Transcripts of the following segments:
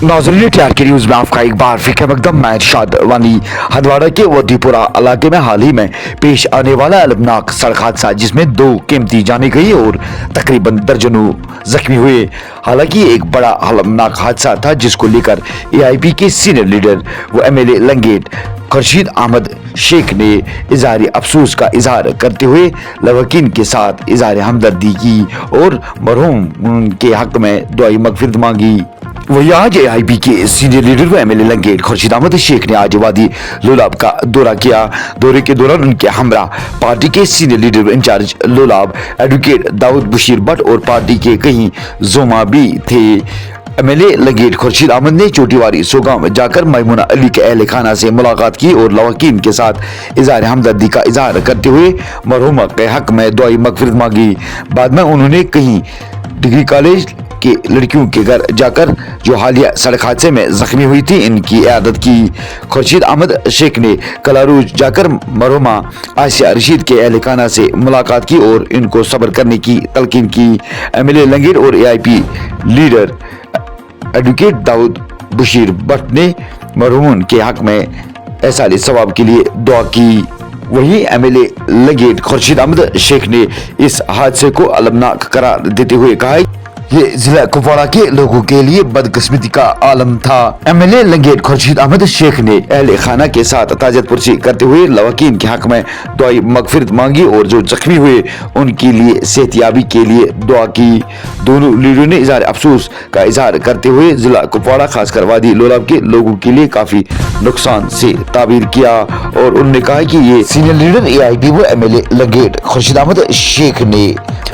नाज़रीन TRK news में आपका एक बार फिर मकदम। मैं इरशाद वानी। हंदवाड़ा के वदीपुरा इलाके में हाल ही में पेश आने वाला अलमनाक सड़क हादसा जिसमें 2 कीमती जाने गई और तकरीबन दर्जनों जख्मी हुए। हालांकि एक बड़ा अलमनाक हादसा था जिसको लेकर एआईपी के सीनियर लीडर व एमएलए लंगेट खुर्शीद अहमद शेख ने इजहार अफसोस का इजहार करते हुए लवाकिन के साथ इजहार हमदर्दी की और मरहूम के हक में दुआई मगफिरत मांगी। वही आज एआईपी के सीनियर लीडर व एमएलए लंगेट खुर्शीद अहमद शेख ने आज वादी लोलाब का दौरा किया। दौरे के दौरान उनके हमरा पार्टी के सीनियर लीडर व इंचार्ज लोलाब एडवोकेट दाऊद बशीर भट्ट और पार्टी के कई जोमा भी थे। एमएलए लंगेट खुर्शीद अहमद ने चोटीवारी सोगांव में जाकर मैमुना अली के अहल खाना से मुलाकात की और लवाकिन के साथ इजहार हमदर्दी का इजहार करते हुए मरहूमा के हक में दुआई मगफिरत मांगी। बाद में उन्होंने कहीं डिग्री कॉलेज के लड़कियों के घर जाकर जो हालिया सड़क हादसे में जख्मी हुई थी इनकी इयादत की। खुर्शीद अहमद शेख ने कलारूज जाकर मरहुमा आसिया रशीद के अहल खाना से मुलाकात की और इनको सब्र करने की तलकीन की। एमएलए लंगेट और AIP leader advocate Dawood Bashir Bhat ने मरहूम के हक में एहसाल सवाब के लिए दुआ की। वहीं एमएलए लंगेट खुर्शीद अहमद शेख ने इस हादसे को अलमनाक करार देते हुए कहा ये जिला कुपवाड़ा के लोगों के लिए बदकिस्मती का आलम था। एमएलए लंगेट खुर्शीद अहमद शेख ने अहले खाना के साथ ताजत पुरसी करते हुए लवाकिन के हक में दुआई मगफिरत मांगी और जो जख्मी हुए उनके लिए सेहतियाबी के लिए दुआ की। दोनों लीडरों ने इजहार अफसोस का इजहार करते हुए जिला कुपवाड़ा खासकर वादी लोलाब के लोगों के लिए काफी नुकसान से ताबीर किया और उन्होंने कहा कि ये सीनियर लीडर एआईपी व एमएलए लंगेट खुर्शीद अहमद शेख ने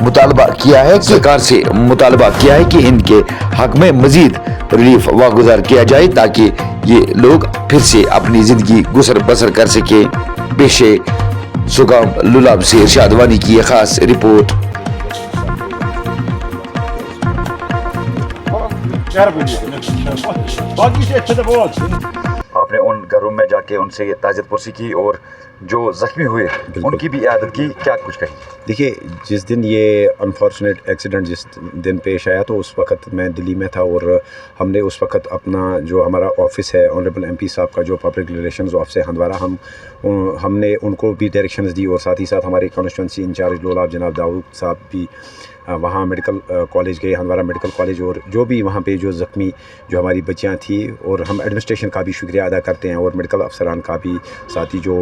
मुतालबा किया है सरकार से मुतालबा किया है कि इनके हक में मजीद रिलीफ वागुजार किया जाए ताकि ये लोग फिर से अपनी जिंदगी गुजर बसर कर सके। पेशे सुगाम लुलाब से इरशाद वानी की ये खास रिपोर्ट। आपने उन घरों में जाके उनसे ताजत पुरसी की और जो जख्मी हुए उनकी भी इयादत की, क्या कुछ कही? देखिए, जिस दिन ये अनफॉर्चुनेट एक्सीडेंट जिस दिन पेश आया तो उस वक्त मैं दिल्ली में था और हमने उस वक्त अपना जो हमारा ऑफिस है ऑनरेबल एमपी साहब का जो पब्लिक रिलेशंस ऑफिस है हंदवाड़ा हमने उनको भी डायरेक्शंस दी और साथ ही साथ हमारे कॉन्स्टिट्यूंसी इंचार्ज लोलाब जनाब दाऊद साहब भी वहाँ मेडिकल कॉलेज गए, हंदवाड़ा मेडिकल कॉलेज, और जो भी वहाँ पे जो ज़ख्मी जो हमारी बच्चियाँ थी, और हम एडमिनिस्ट्रेशन का भी शुक्रिया अदा करते हैं और मेडिकल अफसरान का भी, साथ ही जो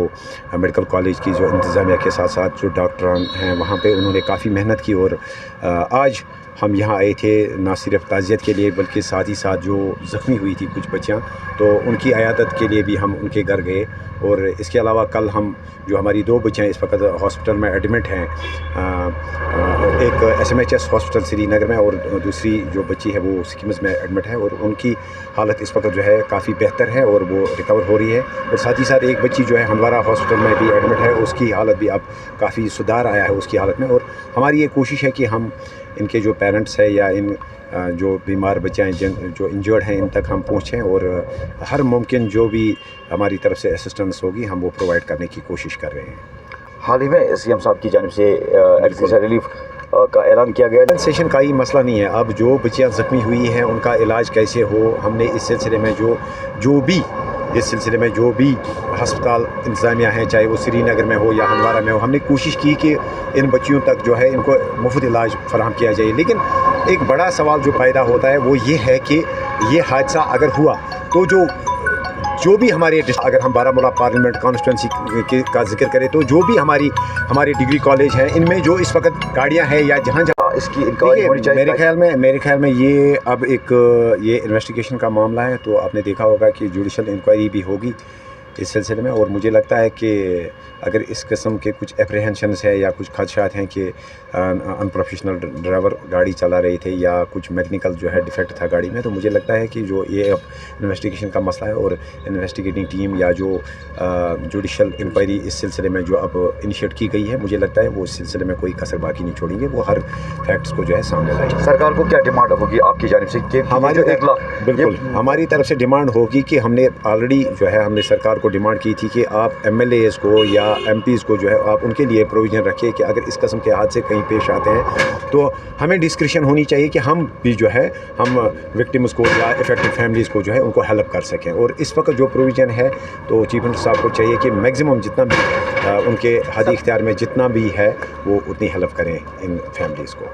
मेडिकल कॉलेज की जो इंतज़ामिया के साथ साथ जो डॉक्टरान हैं वहाँ पे उन्होंने काफ़ी मेहनत की। और आज हम यहाँ आए थे ना सिर्फ ताज़ियत के लिए बल्कि साथ ही साथ जो ज़ख्मी हुई थी कुछ बच्चियाँ, तो उनकी इयादत के लिए भी हम उनके घर गए। और इसके अलावा कल हम जो हमारी 2 बच्चियाँ इस वक्त हॉस्पिटल में एडमिट हैं, एक एसएमएचएस हॉस्पिटल श्रीनगर में और दूसरी जो बच्ची है वो सिक्किम्स में एडमिट है, और उनकी हालत इस वक्त जो है काफ़ी बेहतर है और वो रिकवर हो रही है। और साथ ही साथ एक बच्ची जो है हंदवाड़ा हॉस्पिटल में भी एडमिट है, उसकी हालत भी अब काफ़ी सुधार आया है उसकी हालत में। और हमारी ये कोशिश है कि हम इनके जो पेरेंट्स हैं या इन जो बीमार बच्चे हैं जो इंजर्ड हैं इन तक हम पहुँचें और हर मुमकिन जो भी हमारी तरफ से असिस्टेंस होगी हम वो प्रोवाइड करने की कोशिश कर रहे हैं। हाल ही में सीएम साहब की जानिब से रिलीफ का ऐलान किया गया। सेशन का ही मसला नहीं है, अब जो बच्चियाँ ज़ख्मी हुई हैं उनका इलाज कैसे हो, हमने इस सिलसिले में जो भी हस्पताल इंतज़ामिया है, चाहे वो श्रीनगर में हो या हंदवाड़ा में हो, हमने कोशिश की कि इन बच्चियों तक जो है इनको मुफ्त इलाज फराहम किया जाए। लेकिन एक बड़ा सवाल जो पैदा होता है वो ये है कि ये हादसा अगर हुआ तो जो भी हमारे, अगर हम बारामूला पार्लियामेंट कॉन्स्टिट्यूंसी का जिक्र करें तो जो भी हमारे डिग्री कॉलेज हैं इनमें जो इस वक्त गाड़ियां हैं या जहां इसकी इंक्वायरी होनी चाहिए। मेरे ख्याल में ये अब ये इन्वेस्टिगेशन का मामला है, तो आपने देखा होगा कि जुडिशल इंक्वायरी भी होगी इस सिलसिले में। और मुझे लगता है कि अगर इस किस्म के कुछ एप्रीहेंशंस है या कुछ खदशात हैं कि अनप्रोफेशनल ड्राइवर गाड़ी चला रहे थे या कुछ मैकेनिकल जो है डिफेक्ट था गाड़ी में, तो मुझे लगता है कि जो ये अब इन्वेस्टिगेशन का मसला है और इन्वेस्टिगेटिंग टीम या जो जुडिशल इंक्वायरी इस सिलसिले में जो अब इनिशिएट की गई है, मुझे लगता है वो इस सिलसिले में कोई कसर बाकी नहीं छोड़ेंगे, वो हर फैक्ट्स को जो है सामने लाएंगे। सरकार को क्या डिमांड होगी आपकी जानिब से? हमारी 1 लाख बिल्कुल हमारी तरफ से डिमांड होगी कि हमने ऑलरेडी जो है हमने सरकार को کو ڈیمانڈ کی تھی کہ آپ MLAs کو یا MPs کو جو ہے آپ ان کے لیے پروویژن رکھیے کہ اگر اس قسم کے حادثے کہیں پیش آتے ہیں تو ہمیں ڈسکرشن ہونی چاہیے کہ ہم بھی جو ہے ہم وکٹمز کو یا افیکٹڈ فیملیز کو جو ہے ان کو ہیلپ کر سکیں. اور اس وقت جو پروویژن ہے تو چیف منسٹر صاحب کو چاہیے کہ میگزیمم جتنا بھی ان کے حد اختیار میں جتنا بھی ہے وہ اتنی ہیلپ کریں ان فیملیز کو.